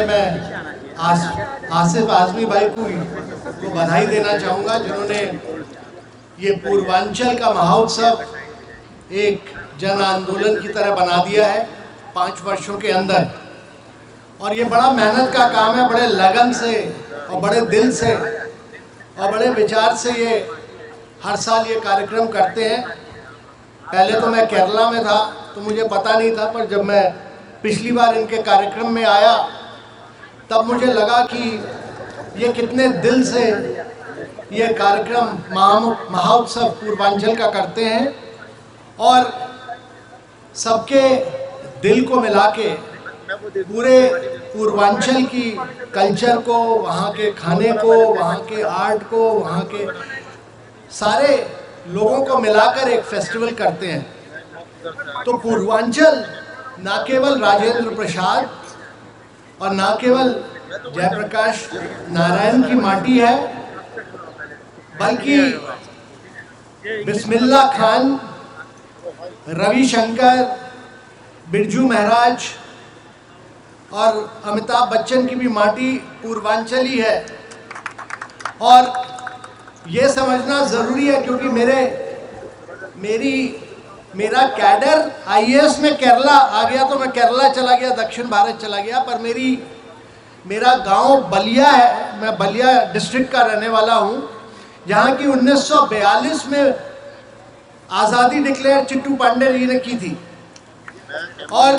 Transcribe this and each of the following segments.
पहले मैं आसिफ आजमी भाई को बधाई देना चाहूँगा, जिन्होंने ये पूर्वांचल का महोत्सव एक जन आंदोलन की तरह बना दिया है 5 वर्षों के अंदर। और ये बड़ा मेहनत का काम है, बड़े लगन से और बड़े दिल से और बड़े विचार से ये हर साल ये कार्यक्रम करते हैं। पहले तो मैं केरला में था तो मुझे पता नहीं था, पर जब मैं पिछली बार इनके कार्यक्रम में आया तब मुझे लगा कि ये कितने दिल से ये कार्यक्रम महोत्सव पूर्वांचल का करते हैं और सबके दिल को मिला के पूरे पूर्वांचल की कल्चर को, वहाँ के खाने को, वहाँ के आर्ट को, वहाँ के सारे लोगों को मिलाकर एक फेस्टिवल करते हैं। तो पूर्वांचल ना केवल राजेंद्र प्रसाद और ना केवल जयप्रकाश नारायण की माटी है, बल्कि बिस्मिल्लाह खान, रविशंकर, बिरजू महाराज और अमिताभ बच्चन की भी माटी पूर्वांचली है। और ये समझना ज़रूरी है क्योंकि मेरा कैडर आईएएस में केरला आ गया तो मैं केरला चला गया, दक्षिण भारत चला गया, पर मेरा गांव बलिया है। मैं बलिया डिस्ट्रिक्ट का रहने वाला हूं, जहां की 1942 में आज़ादी डिक्लेयर चिट्टू पांडे जी ने की थी। और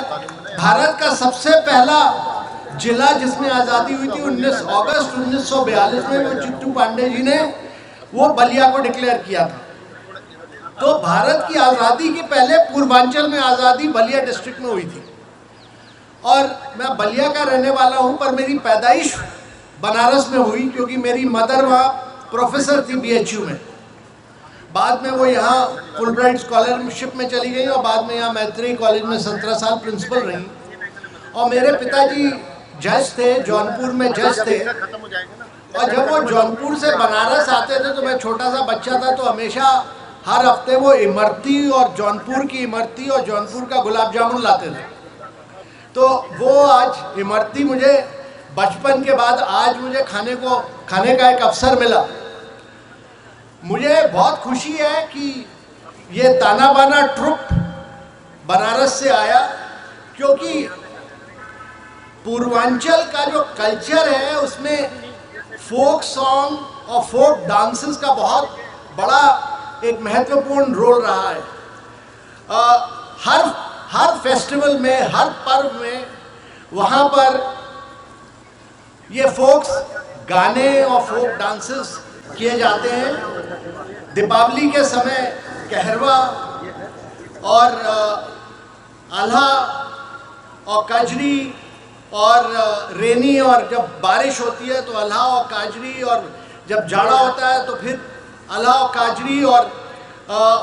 भारत का सबसे पहला जिला जिसमें आज़ादी हुई थी 19 अगस्त 1942 में, वो चिट्टू पांडे जी ने वो बलिया को डिक्लेयर किया था। तो भारत की आज़ादी के पहले पूर्वांचल में आज़ादी बलिया डिस्ट्रिक्ट में हुई थी। और मैं बलिया का रहने वाला हूं, पर मेरी पैदाइश बनारस में हुई क्योंकि मेरी मदर वहाँ प्रोफेसर थी बीएचयू में। बाद में वो यहाँ फुलब्राइट स्कॉलरशिप में चली गई और बाद में यहाँ मैत्री कॉलेज में 17 साल प्रिंसिपल रही। और मेरे पिताजी जज थे, जौनपुर में जज थे। और जब वो जौनपुर से बनारस आते थे तो मैं छोटा सा बच्चा था, तो हमेशा हर हफ्ते वो इमरती और जौनपुर की इमरती और जौनपुर का गुलाब जामुन लाते थे। तो वो आज इमरती मुझे बचपन के बाद आज मुझे खाने का एक अवसर मिला। मुझे बहुत खुशी है कि ये ताना बाना ट्रुप बनारस से आया, क्योंकि पूर्वांचल का जो कल्चर है उसमें फोक सॉन्ग और फोक डांसेस का बहुत बड़ा एक महत्वपूर्ण रोल रहा है। हर फेस्टिवल में, हर पर्व में वहाँ पर ये फोक्स गाने और फोक डांसेस किए जाते हैं। दीपावली के समय कहरवा और आल्हा और कजरी और रेनी, और जब बारिश होती है तो आल्हा और काजरी, और जब जाड़ा होता है तो फिर आल्हा और काजरी, और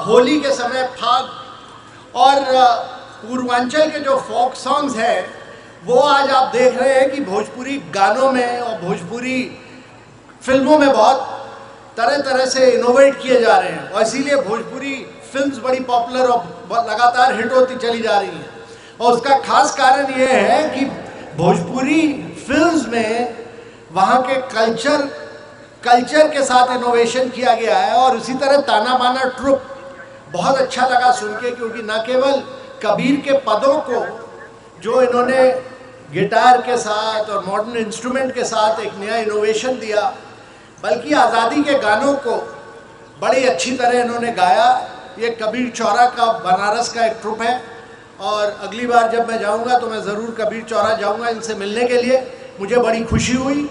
होली के समय फाग। और पूर्वांचल के जो फोक सॉन्ग्स हैं वो आज आप देख रहे हैं कि भोजपुरी गानों में और भोजपुरी फिल्मों में बहुत तरह तरह से इनोवेट किए जा रहे हैं। और इसीलिए भोजपुरी फिल्म्स बड़ी पॉपुलर और लगातार हिट होती चली जा रही हैं। और उसका खास कारण ये है कि भोजपुरी फिल्म्स में वहाँ के कल्चर के साथ इनोवेशन किया गया है। और इसी तरह ताना बाना ट्रुप बहुत अच्छा लगा सुन के, क्योंकि न केवल कबीर के पदों को जो इन्होंने गिटार के साथ और मॉडर्न इंस्ट्रूमेंट के साथ एक नया इनोवेशन दिया, बल्कि आज़ादी के गानों को बड़ी अच्छी तरह इन्होंने गाया। ये कबीर चौरा का बनारस का एक ट्रुप है, और अगली बार जब मैं जाऊंगा तो मैं ज़रूर कबीर चौरा जाऊंगा इनसे मिलने के लिए। मुझे बड़ी खुशी हुई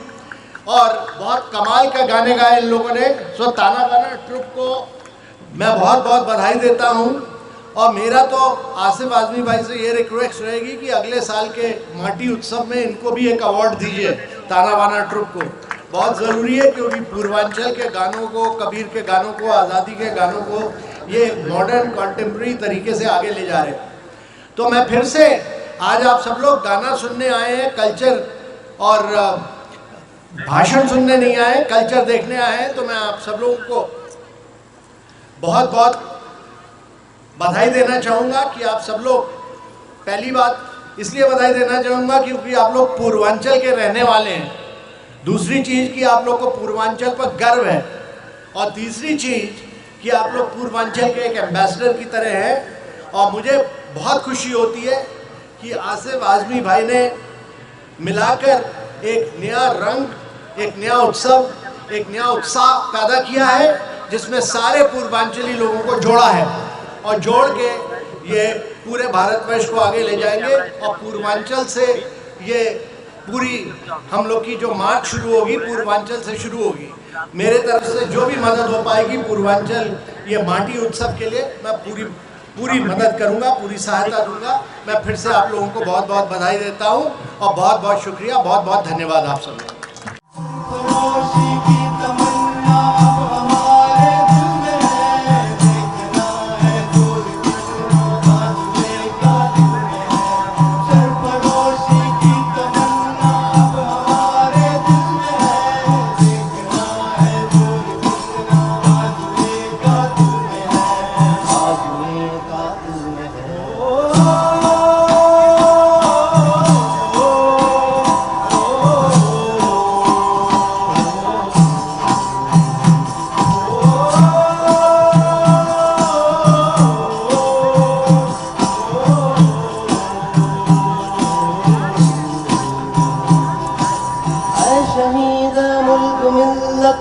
और बहुत कमाल का गाने गाए इन लोगों ने। सो ताना बाना ट्रुप को मैं बहुत बहुत बधाई देता हूं। और मेरा तो आसिफ आजमी भाई से ये रिक्वेस्ट रहेगी कि अगले साल के माटी उत्सव में इनको भी एक अवार्ड दीजिए, ताना बाना ट्रुप को। बहुत ज़रूरी है, क्योंकि पूर्वांचल के गानों को, कबीर के गानों को, आज़ादी के गानों को ये मॉडर्न कॉन्टेम्प्रेरी तरीके से आगे ले जा रहे हैं। तो मैं फिर से, आज आप सब लोग गाना सुनने आए हैं, कल्चर और भाषण सुनने नहीं आए, कल्चर देखने आए हैं। तो मैं आप सब लोगों को बहुत बहुत बधाई देना चाहूँगा कि आप सब लोग, पहली बात इसलिए बधाई देना चाहूँगा क्योंकि आप लोग पूर्वांचल के रहने वाले हैं। दूसरी चीज़ कि आप लोग को पूर्वांचल पर गर्व है, और तीसरी चीज़ कि आप लोग पूर्वांचल के एक एम्बेसडर की तरह हैं। और मुझे बहुत खुशी होती है कि आसिफ आज़मी भाई ने मिलाकर एक नया रंग, एक नया उत्सव, एक नया उत्साह पैदा किया है, जिसमें सारे पूर्वांचली लोगों को जोड़ा है और जोड़ के ये पूरे भारतवर्ष को आगे ले जाएंगे। और पूर्वांचल से ये पूरी हम लोग की जो मार्च शुरू होगी पूर्वांचल से शुरू होगी। मेरे तरफ से जो भी मदद हो पाएगी पूर्वांचल ये माटी उत्सव के लिए मैं पूरी मदद करूंगा, पूरी सहायता दूंगा। मैं फिर से आप लोगों को बहुत बहुत बधाई देता हूं और बहुत बहुत शुक्रिया, बहुत बहुत धन्यवाद आप सब।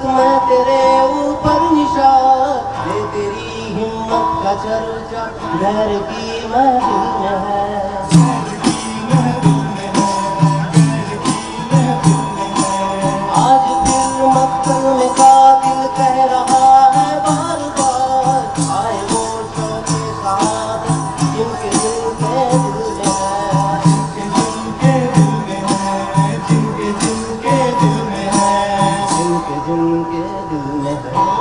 मैं तेरे ऊपर निशान दे, तेरी हिम्मत का चर्चा घर की महफिल में है। आज फिर मक्तल में कातिल कह रहा है बार बार, आए वो शौक़े सआदत जिनके दिल के दिल में है, जिनके दिल में है, जिनके दिल में है, जिनके दिल में है।